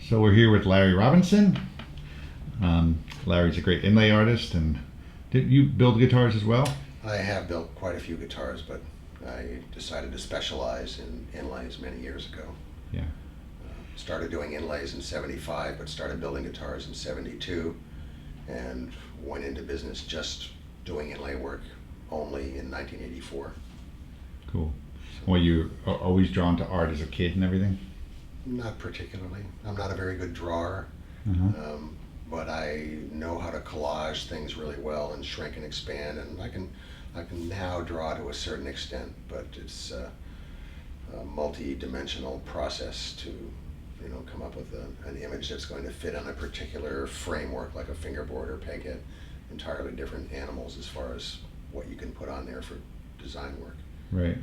So we're here with Larry Robinson. Larry's a great inlay artist, and did you build guitars as well? I have built quite a few guitars, but I decided to specialize in inlays many years ago. Yeah. Started doing inlays in '75, but started building guitars in '72, and went into business just doing inlay work only in 1984. Cool. Were you always drawn to art as a kid and everything? Not particularly. I'm not a very good drawer, but I know how to collage things really well and shrink and expand, and I can now draw to a certain extent, but it's a multi-dimensional process to come up with an image that's going to fit on a particular framework, like a fingerboard or peghead. Entirely different animals as far as what you can put on there for design work. Right.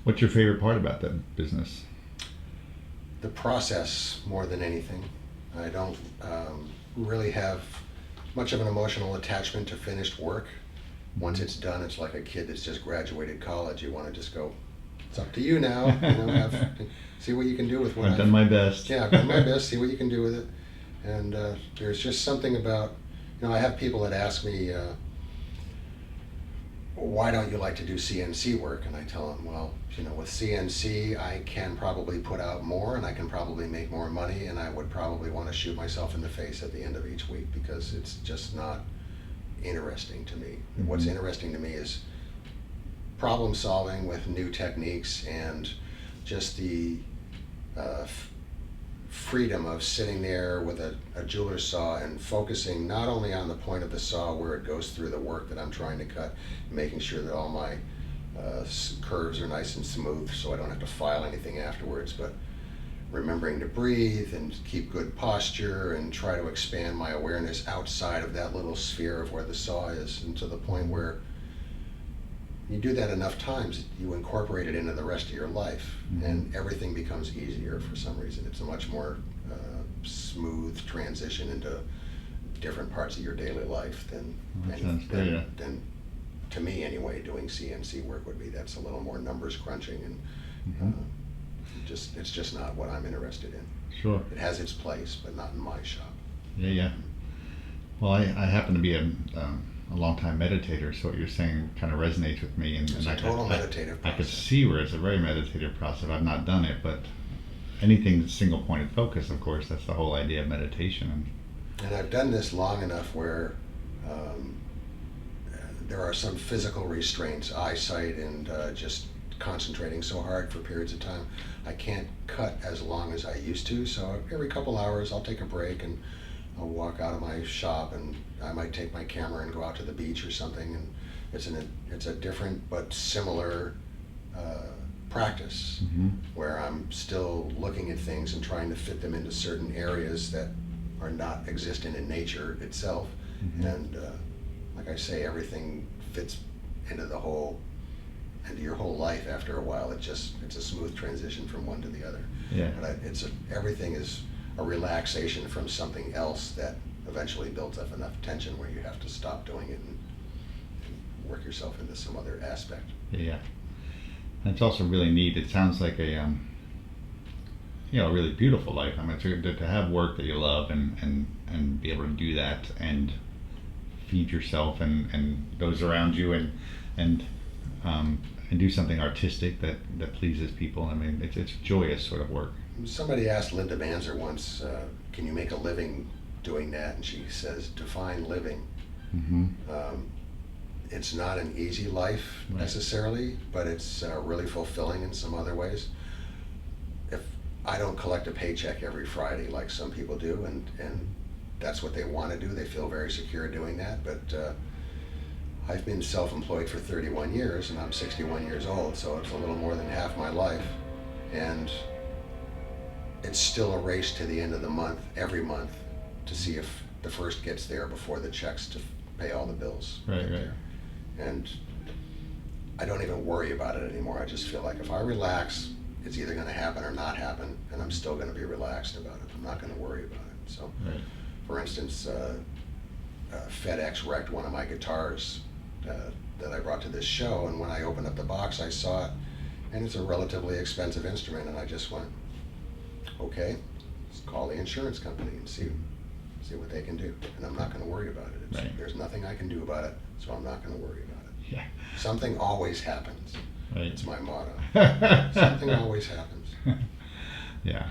What's your favorite part about that business? The process more than anything. I don't really have much of an emotional attachment to finished work. Once it's done, it's like a kid that's just graduated college. You want to just go, it's up to you now. See what you can do with what I've done my best. Yeah, I've done my best. See what you can do with it. And there's just something about, I have people that ask me, why don't you like to do CNC work? And I tell them, well, with CNC, I can probably put out more and I can probably make more money, and I would probably want to shoot myself in the face at the end of each week because it's just not interesting to me. Mm-hmm. What's interesting to me is problem solving with new techniques and just the freedom of sitting there with a jeweler's saw and focusing not only on the point of the saw where it goes through the work that I'm trying to cut, making sure that all my curves are nice and smooth so I don't have to file anything afterwards, but remembering to breathe and keep good posture and try to expand my awareness outside of that little sphere of where the saw is, and to the point where you do that enough times, you incorporate it into the rest of your life, and everything becomes easier for some reason. It's a much more smooth transition into different parts of your daily life than to me anyway, doing CNC work would be. That's a little more numbers crunching, and it's just not what I'm interested in. Sure. It has its place, but not in my shop. Yeah. Well, I happen to be a long-time meditator, so what you're saying kind of resonates with me. And it's a total meditative process. I could see where it's a very meditative process. I've not done it, but anything single-pointed focus, of course, that's the whole idea of meditation. And I've done this long enough where there are some physical restraints, eyesight, and just concentrating so hard for periods of time. I can't cut as long as I used to, so every couple hours I'll take a break and I'll walk out of my shop, and I might take my camera and go out to the beach or something, and it's a different but similar practice where I'm still looking at things and trying to fit them into certain areas that are not existent in nature itself. And like I say, everything fits into your whole life after a while. It's a smooth transition from one to the other. Yeah. But everything is a relaxation from something else that eventually builds up enough tension where you have to stop doing it and work yourself into some other aspect. Yeah. And it's also really neat. It sounds like a really beautiful life. I mean, to have work that you love and be able to do that and feed yourself and those around you and do something artistic that pleases people. I mean, it's joyous sort of work. Somebody asked Linda Banzer once, can you make a living doing that? And she says, define living. It's not an easy life necessarily, but it's really fulfilling in some other ways. If I don't collect a paycheck every Friday like some people do, and that's what they want to do, they feel very secure doing that, but I've been self-employed for 31 years and I'm 61 years old, so it's a little more than half my life, and it's still a race to the end of the month, every month, to see if the first gets there before the checks to pay all the bills. Right. And I don't even worry about it anymore. I just feel like if I relax, it's either going to happen or not happen, and I'm still going to be relaxed about it. I'm not going to worry about it. So, for instance, FedEx wrecked one of my guitars that I brought to this show, and when I opened up the box, I saw it, and it's a relatively expensive instrument, and I just went, Okay, let's call the insurance company and see what they can do. And I'm not going to worry about it. Right. There's nothing I can do about it, so I'm not going to worry about it. Yeah. Something always happens. Right. It's my motto. Something always happens. Yeah.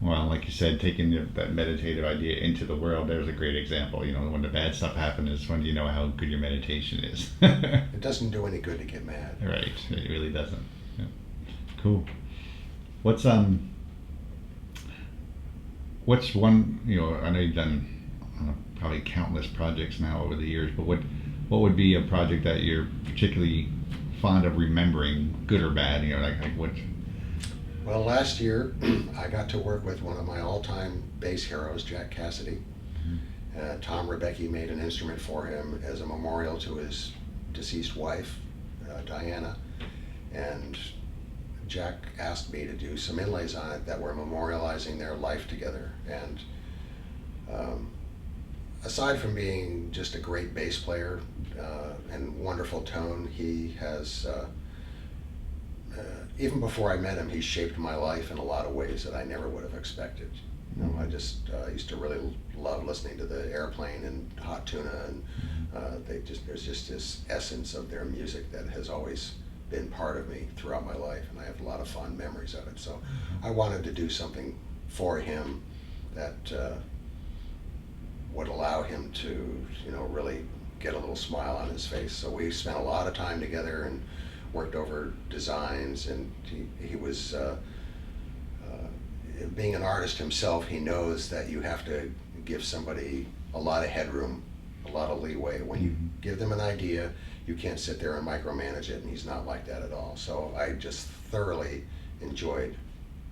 Well, like you said, taking that meditative idea into the world, there's a great example. You know, when the bad stuff happens is when you know how good your meditation is. It doesn't do any good to get mad. Right. It really doesn't. Yeah. Cool. What's one, you know, I know you've done probably countless projects now over the years, but what would be a project that you're particularly fond of remembering, good or bad? You know, like what? Well, last year I got to work with one of my all-time bass heroes, Jack Cassidy. Tom Rebecki made an instrument for him as a memorial to his deceased wife, Diana, and Jack asked me to do some inlays on it that were memorializing their life together. And aside from being just a great bass player and wonderful tone, he has even before I met him, he shaped my life in a lot of ways that I never would have expected. You know, I just used to really love listening to the Airplane and Hot Tuna, and there's just this essence of their music that has always been part of me throughout my life, and I have a lot of fond memories of it. So I wanted to do something for him that would allow him to, you know, really get a little smile on his face. So we spent a lot of time together and worked over designs, and he was being an artist himself, he knows that you have to give somebody a lot of headroom, a lot of leeway. When you give them an idea, you can't sit there and micromanage it, and he's not like that at all. So I just thoroughly enjoyed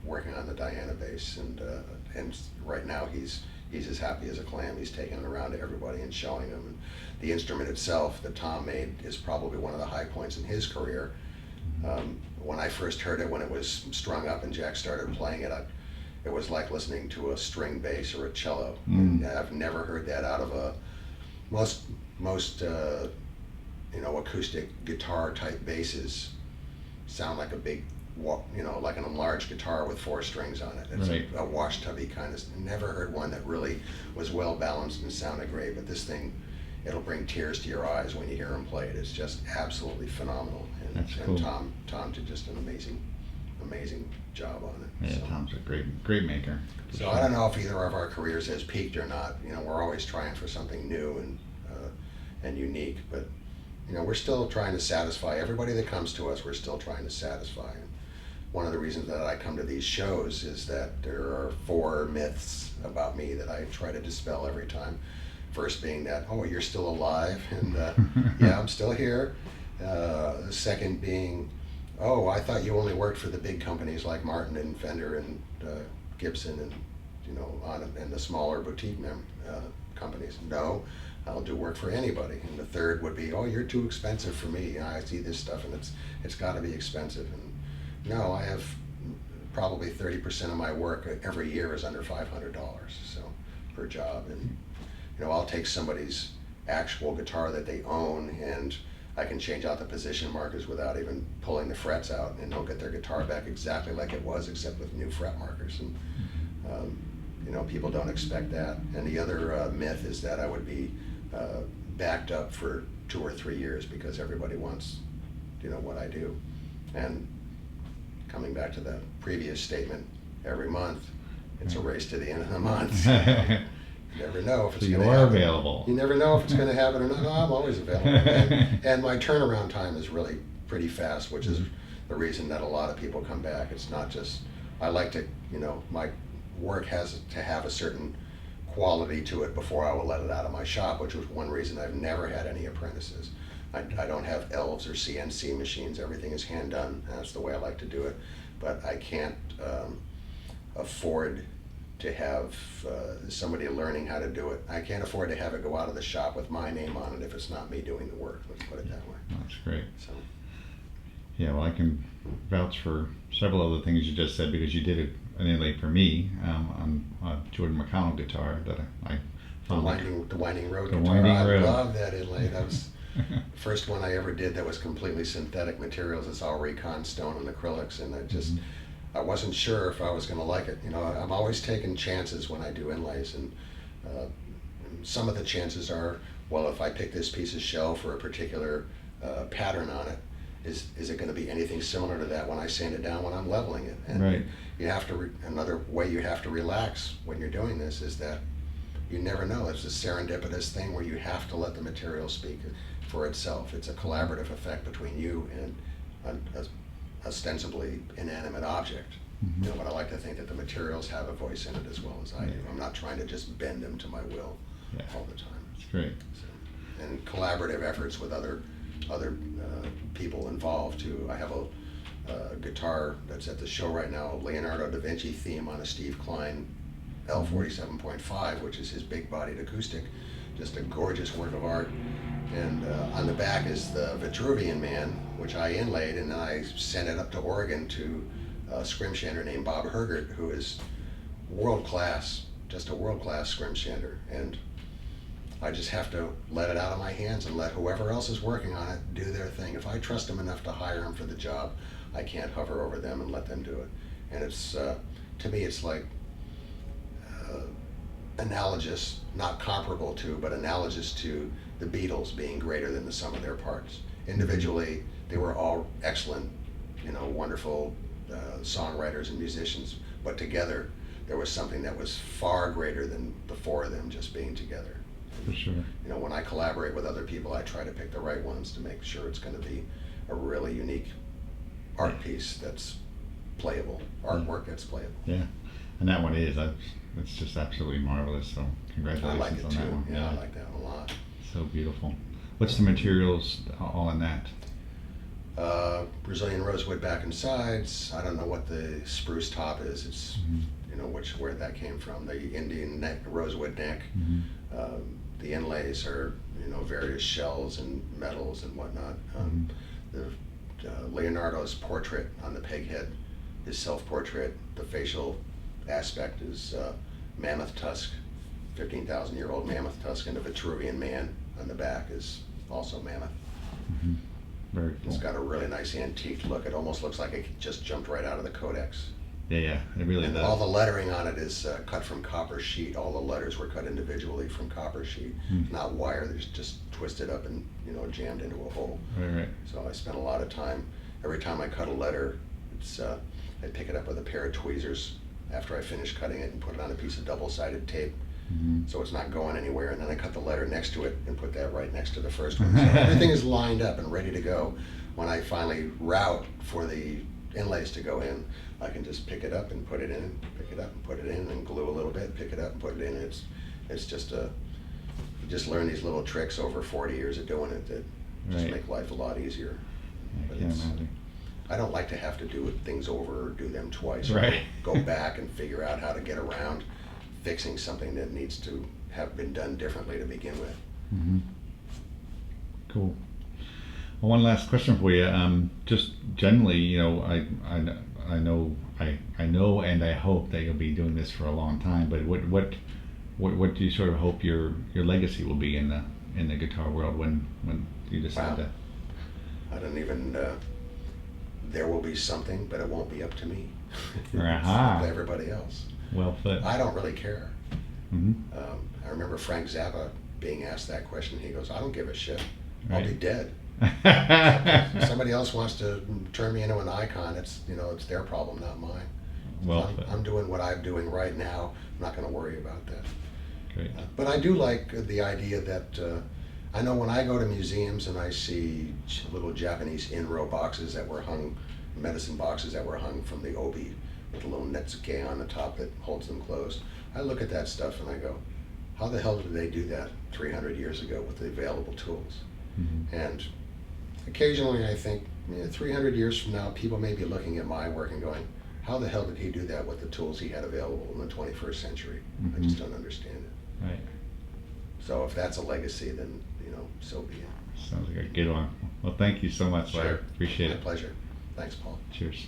working on the Diana bass, and right now he's as happy as a clam. He's taking it around to everybody and showing them. And the instrument itself that Tom made is probably one of the high points in his career. When I first heard it, when it was strung up and Jack started playing it, it was like listening to a string bass or a cello. I've never heard that out of most you know, acoustic guitar type basses sound like a big, you know, like an enlarged guitar with 4 strings on it. It's right. a wash tubby kind of. Never heard one that really was well balanced and sounded great. But this thing, it'll bring tears to your eyes when you hear him play it. It's just absolutely phenomenal. And, That's cool. And Tom did just an amazing job on it. Yeah, so. Tom's a great maker. So I don't know if either of our careers has peaked or not. You know, we're always trying for something new and unique, but you know, we're still trying to satisfy everybody that comes to us. We're still trying to satisfy. And one of the reasons that I come to these shows is that there are 4 myths about me that I try to dispel every time. First being that, oh, you're still alive, and yeah, I'm still here. The second being, oh, I thought you only worked for the big companies like Martin and Fender and Gibson and, you know, and the smaller boutique companies. No, I'll do work for anybody. And the third would be, oh, you're too expensive for me. I see this stuff and it's got to be expensive. And no, I have probably 30% of my work every year is under $500, so per job. And you know, I'll take somebody's actual guitar that they own, and I can change out the position markers without even pulling the frets out, and they'll get their guitar back exactly like it was, except with new fret markers. And you know, people don't expect that. And the other myth is that I would be backed up for 2 or 3 years because everybody wants, you know, what I do. And coming back to the previous statement, every month it's a race to the end of the month. You never know if it's going to happen. Available. You never know if it's going to happen or not. No, I'm always available. And my turnaround time is really pretty fast, which is the reason that a lot of people come back. It's not just, I like to, you know, my work has to have a certain quality to it before I will let it out of my shop, which was one reason I've never had any apprentices. I don't have elves or CNC machines. Everything is hand done. That's the way I like to do it. But I can't afford to have somebody learning how to do it. I can't afford to have it go out of the shop with my name on it if it's not me doing the work. Let's put it that way. That's great. So. Yeah, well, I can vouch for several of the things you just said because you did an inlay for me on a Jordan McConnell guitar that I found. The Winding Road the guitar. Winding Road. I love that inlay. That was the first one I ever did that was completely synthetic materials. It's all Recon stone and acrylics, and it just I wasn't sure if I was going to like it. You know, I'm always taking chances when I do inlays, and uh, some of the chances are, well, if I pick this piece of shell for a particular pattern on it, is it going to be anything similar to that when I sand it down when I'm leveling it? And Right. you have to, another way you have to relax when you're doing this is that you never know. It's a serendipitous thing where you have to let the material speak for itself. It's a collaborative effect between you and an ostensibly inanimate object. Mhm. You know, but I like to think that the materials have a voice in it as well as I do. I'm not trying to just bend them to my will Yeah. all the time. It's great. So, and collaborative efforts with other people involved too. I have a guitar that's at the show right now, a Leonardo da Vinci theme on a Steve Klein L47.5, which is his big-bodied acoustic. Just a gorgeous work of art. And on the back is the Vitruvian Man, which I inlaid, and then I sent it up to Oregon to a scrimshander named Bob Hergert, who is world-class, just a world-class scrimshander. And I just have to let it out of my hands and let whoever else is working on it do their thing. If I trust them enough to hire them for the job, I can't hover over them and let them do it. And it's, to me, it's like analogous, not comparable to, but analogous to the Beatles being greater than the sum of their parts. Individually, they were all excellent, you know, wonderful songwriters and musicians, but together there was something that was far greater than the four of them just being together. For sure. You know, when I collaborate with other people, I try to pick the right ones to make sure it's going to be a really unique art piece that's playable, artwork that's playable. Yeah. And that one is. It's just absolutely marvelous. So I congratulations like it on too. that one. Yeah, I like that one a lot. So beautiful. What's the materials all in that? Brazilian rosewood back and sides. I don't know what the spruce top is. It's Mhm. you know where that came from. The Indian neck, rosewood neck. Mhm. The inlays are various shells and metals and whatnot. The Leonardo's portrait on the peg head, his self-portrait. The facial aspect is mammoth tusk, 15,000-year-old mammoth tusk, and the Vitruvian Man on the back is also mammoth. Mhm. Very cool. It's got a really nice antique look. It almost looks like it just jumped right out of the codex. Yeah, it really And does. all the lettering on it is cut from copper sheet. All the letters were cut individually from copper sheet, not wire. They're just twisted up and jammed into a hole. Right. So I spent a lot of time. Every time I cut a letter, I pick it up with a pair of tweezers after I finish cutting it and put it on a piece of double-sided tape, Mhm. so it's not going anywhere. And then I cut the letter next to it and put that right next to the first one. So everything is lined up and ready to go. When I finally route for the inlays to go in, I can just pick it up and put it in, pick it up and put it in, and glue a little bit, pick it up and put it in. It's just you just learn these little tricks over 40 years of doing it that just Right. make life a lot easier. I But can't imagine. I don't like to have to do things over or do them twice. Right. Or go back and figure out how to get around fixing something that needs to have been done differently to begin with. Mhm. Cool. Well, one last question for you. Just generally, I know and I hope that you'll be doing this for a long time. But what do you sort of hope your legacy will be in the guitar world when you decide Wow. to? I don't even. There will be something, but it won't be up to me. It's Aha. up to everybody else. Well put. I don't really care. Mhm. I remember Frank Zappa being asked that question. He goes, "I don't give a shit. I'll be Right. dead. If somebody else wants to turn me into an icon, it's their problem, not mine. Well put. I'm doing what I'm doing right now. I'm not going to worry about that." Great. But I do like the idea that I know when I go to museums and I see little Japanese in-row boxes that were hung, medicine boxes that were hung from the obi with a little netsuke on the top that holds them closed. I look at that stuff and I go, how the hell did they do that 300 years ago with the available tools? Mhm. And occasionally I think, 300 years from now, people may be looking at my work and going, how the hell did he do that with the tools he had available in the 21st century? I just don't understand it. Right. So if that's a legacy, then, so be it. Sounds like a good one. Well, thank you so much, Larry. Sure. Appreciate My it. pleasure. Thanks, Paul. Cheers.